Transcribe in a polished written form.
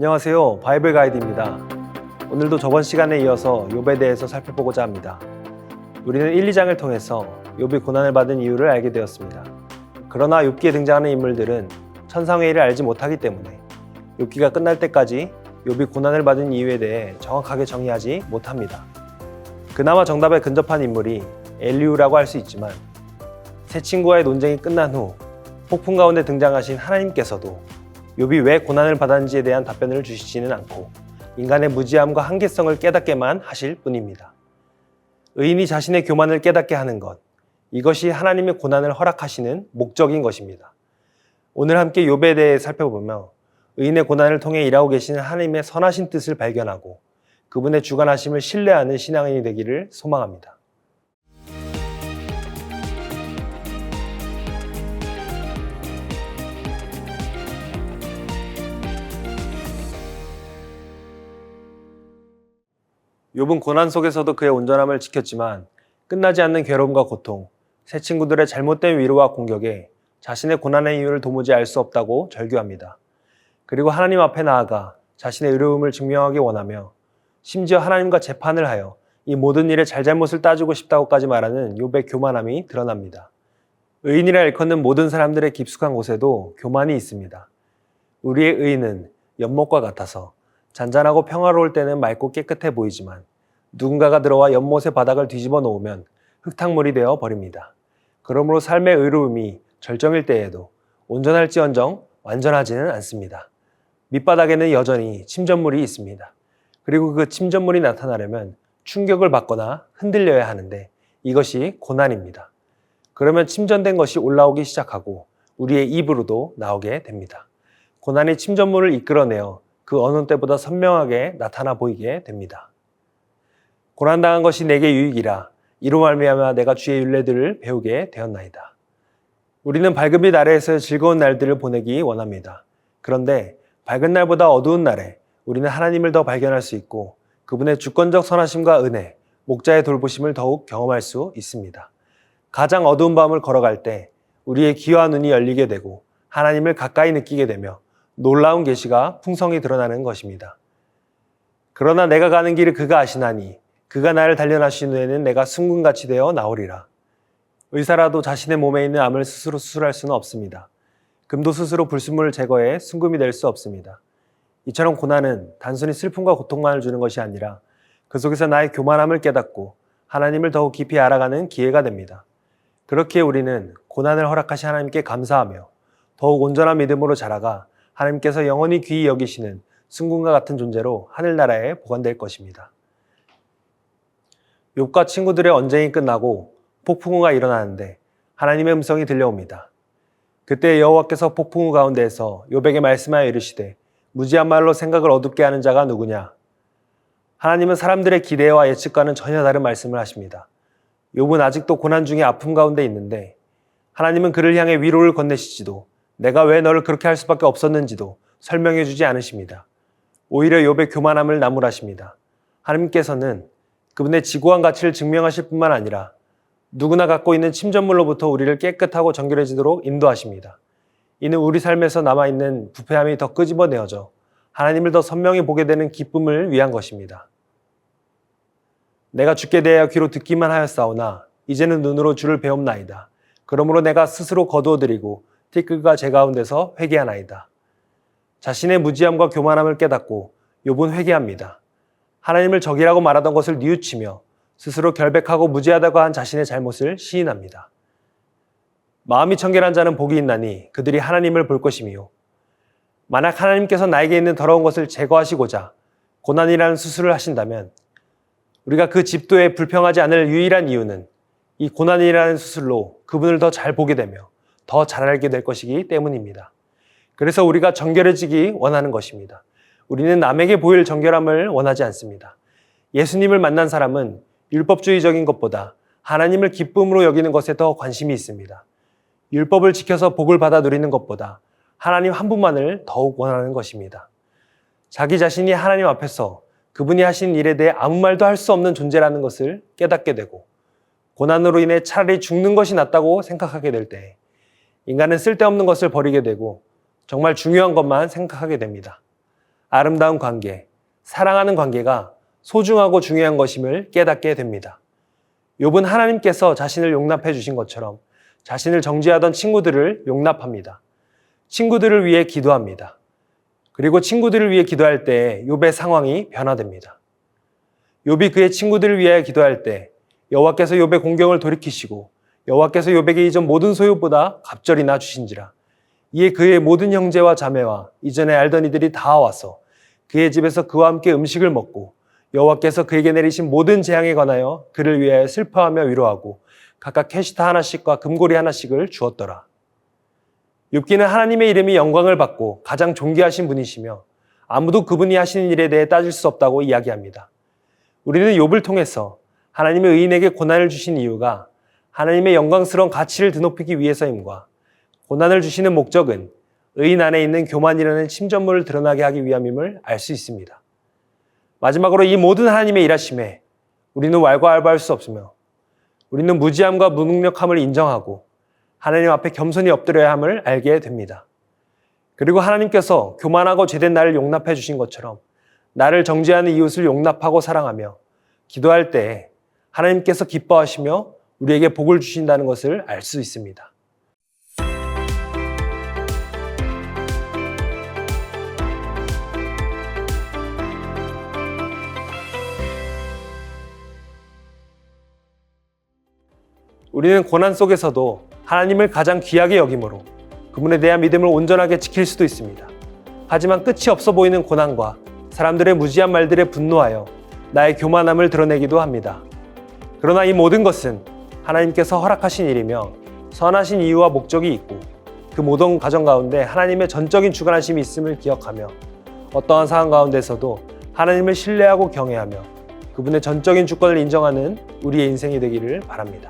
안녕하세요. 바이블 가이드입니다. 오늘도 저번 시간에 이어서 욥에 대해서 살펴보고자 합니다. 우리는 1, 2장을 통해서 욥이 고난을 받은 이유를 알게 되었습니다. 그러나 욥기에 등장하는 인물들은 천상의 일을 알지 못하기 때문에 욥기가 끝날 때까지 욥이 고난을 받은 이유에 대해 정확하게 정의하지 못합니다. 그나마 정답에 근접한 인물이 엘리후라고 할 수 있지만 세 친구와의 논쟁이 끝난 후 폭풍 가운데 등장하신 하나님께서도 욥이 왜 고난을 받았는지에 대한 답변을 주시지는 않고 인간의 무지함과 한계성을 깨닫게만 하실 뿐입니다. 의인이 자신의 교만을 깨닫게 하는 것, 이것이 하나님의 고난을 허락하시는 목적인 것입니다. 오늘 함께 욥에 대해 살펴보며 의인의 고난을 통해 일하고 계시는 하나님의 선하신 뜻을 발견하고 그분의 주관하심을 신뢰하는 신앙인이 되기를 소망합니다. 욥은 고난 속에서도 그의 온전함을 지켰지만 끝나지 않는 괴로움과 고통, 세 친구들의 잘못된 위로와 공격에 자신의 고난의 이유를 도무지 알 수 없다고 절규합니다. 그리고 하나님 앞에 나아가 자신의 의로움을 증명하기 원하며 심지어 하나님과 재판을 하여 이 모든 일의 잘잘못을 따지고 싶다고까지 말하는 욥의 교만함이 드러납니다. 의인이라 일컫는 모든 사람들의 깊숙한 곳에도 교만이 있습니다. 우리의 의인은 연못과 같아서 잔잔하고 평화로울 때는 맑고 깨끗해 보이지만 누군가가 들어와 연못의 바닥을 뒤집어 놓으면 흙탕물이 되어 버립니다. 그러므로 삶의 의로움이 절정일 때에도 온전할지언정 완전하지는 않습니다. 밑바닥에는 여전히 침전물이 있습니다. 그리고 그 침전물이 나타나려면 충격을 받거나 흔들려야 하는데 이것이 고난입니다. 그러면 침전된 것이 올라오기 시작하고 우리의 입으로도 나오게 됩니다. 고난이 침전물을 이끌어내어 그 어느 때보다 선명하게 나타나 보이게 됩니다. 고난당한 것이 내게 유익이라 이로 말미암아 내가 주의 율례들을 배우게 되었나이다. 우리는 밝은 빛 아래에서의 즐거운 날들을 보내기 원합니다. 그런데 밝은 날보다 어두운 날에 우리는 하나님을 더 발견할 수 있고 그분의 주권적 선하심과 은혜, 목자의 돌보심을 더욱 경험할 수 있습니다. 가장 어두운 밤을 걸어갈 때 우리의 귀와 눈이 열리게 되고 하나님을 가까이 느끼게 되며 놀라운 계시가 풍성히 드러나는 것입니다. 그러나 내가 가는 길을 그가 아시나니 그가 나를 단련하신 후에는 내가 순금같이 되어 나오리라. 의사라도 자신의 몸에 있는 암을 스스로 수술할 수는 없습니다. 금도 스스로 불순물을 제거해 순금이 될 수 없습니다. 이처럼 고난은 단순히 슬픔과 고통만을 주는 것이 아니라 그 속에서 나의 교만함을 깨닫고 하나님을 더욱 깊이 알아가는 기회가 됩니다. 그렇기에 우리는 고난을 허락하신 하나님께 감사하며 더욱 온전한 믿음으로 자라가 하나님께서 영원히 귀히 여기시는 순금과 같은 존재로 하늘나라에 보관될 것입니다. 욥과 친구들의 언쟁이 끝나고 폭풍우가 일어나는데 하나님의 음성이 들려옵니다. 그때 여호와께서 폭풍우 가운데에서 욥에게 말씀하여 이르시되 무지한 말로 생각을 어둡게 하는 자가 누구냐? 하나님은 사람들의 기대와 예측과는 전혀 다른 말씀을 하십니다. 욥은 아직도 고난 중에 아픔 가운데 있는데 하나님은 그를 향해 위로를 건네시지도 내가 왜 너를 그렇게 할 수밖에 없었는지도 설명해 주지 않으십니다. 오히려 욥의 교만함을 나무라십니다. 하나님께서는 그분의 지고한 가치를 증명하실 뿐만 아니라 누구나 갖고 있는 침전물로부터 우리를 깨끗하고 정결해지도록 인도하십니다. 이는 우리 삶에서 남아있는 부패함이 더 끄집어내어져 하나님을 더 선명히 보게 되는 기쁨을 위한 것입니다. 내가 주께 대하여 귀로 듣기만 하였사오나 이제는 눈으로 주를 배움나이다. 그러므로 내가 스스로 거두어드리고 티끌과 제 가운데서 회개하나이다. 자신의 무지함과 교만함을 깨닫고 욥은 회개합니다. 하나님을 적이라고 말하던 것을 뉘우치며 스스로 결백하고 무지하다고 한 자신의 잘못을 시인합니다. 마음이 청결한 자는 복이 있나니 그들이 하나님을 볼 것이며 만약 하나님께서 나에게 있는 더러운 것을 제거하시고자 고난이라는 수술을 하신다면 우리가 그 집도에 불평하지 않을 유일한 이유는 이 고난이라는 수술로 그분을 더 잘 보게 되며 더 잘 알게 될 것이기 때문입니다. 그래서 우리가 정결해지기 원하는 것입니다. 우리는 남에게 보일 정결함을 원하지 않습니다. 예수님을 만난 사람은 율법주의적인 것보다 하나님을 기쁨으로 여기는 것에 더 관심이 있습니다. 율법을 지켜서 복을 받아 누리는 것보다 하나님 한 분만을 더욱 원하는 것입니다. 자기 자신이 하나님 앞에서 그분이 하신 일에 대해 아무 말도 할 수 없는 존재라는 것을 깨닫게 되고 고난으로 인해 차라리 죽는 것이 낫다고 생각하게 될 때 인간은 쓸데없는 것을 버리게 되고 정말 중요한 것만 생각하게 됩니다. 아름다운 관계, 사랑하는 관계가 소중하고 중요한 것임을 깨닫게 됩니다. 욥은 하나님께서 자신을 용납해 주신 것처럼 자신을 정죄하던 친구들을 용납합니다. 친구들을 위해 기도합니다. 그리고 친구들을 위해 기도할 때 욥의 상황이 변화됩니다. 욥이 그의 친구들을 위하여 기도할 때 여호와께서 욥의 공경을 돌이키시고 여호와께서 욥에게 이전 모든 소유보다 갑절이나 주신지라. 이에 그의 모든 형제와 자매와 이전에 알던 이들이 다 와서 그의 집에서 그와 함께 음식을 먹고 여호와께서 그에게 내리신 모든 재앙에 관하여 그를 위하여 슬퍼하며 위로하고 각각 캐시타 하나씩과 금고리 하나씩을 주었더라. 욥기는 하나님의 이름이 영광을 받고 가장 존귀하신 분이시며 아무도 그분이 하시는 일에 대해 따질 수 없다고 이야기합니다. 우리는 욥을 통해서 하나님의 의인에게 고난을 주신 이유가 하나님의 영광스러운 가치를 드높이기 위해서임과 고난을 주시는 목적은 의인 안에 있는 교만이라는 침전물을 드러나게 하기 위함임을 알 수 있습니다. 마지막으로 이 모든 하나님의 일하심에 우리는 왈가왈부할 수 없으며 우리는 무지함과 무능력함을 인정하고 하나님 앞에 겸손히 엎드려야 함을 알게 됩니다. 그리고 하나님께서 교만하고 죄된 나를 용납해 주신 것처럼 나를 정죄하는 이웃을 용납하고 사랑하며 기도할 때 하나님께서 기뻐하시며 우리에게 복을 주신다는 것을 알 수 있습니다. 우리는 고난 속에서도 하나님을 가장 귀하게 여김으로 그분에 대한 믿음을 온전하게 지킬 수도 있습니다. 하지만 끝이 없어 보이는 고난과 사람들의 무지한 말들에 분노하여 나의 교만함을 드러내기도 합니다. 그러나 이 모든 것은 하나님께서 허락하신 일이며 선하신 이유와 목적이 있고 그 모든 과정 가운데 하나님의 전적인 주관하심이 있음을 기억하며 어떠한 상황 가운데서도 하나님을 신뢰하고 경외하며 그분의 전적인 주권을 인정하는 우리의 인생이 되기를 바랍니다.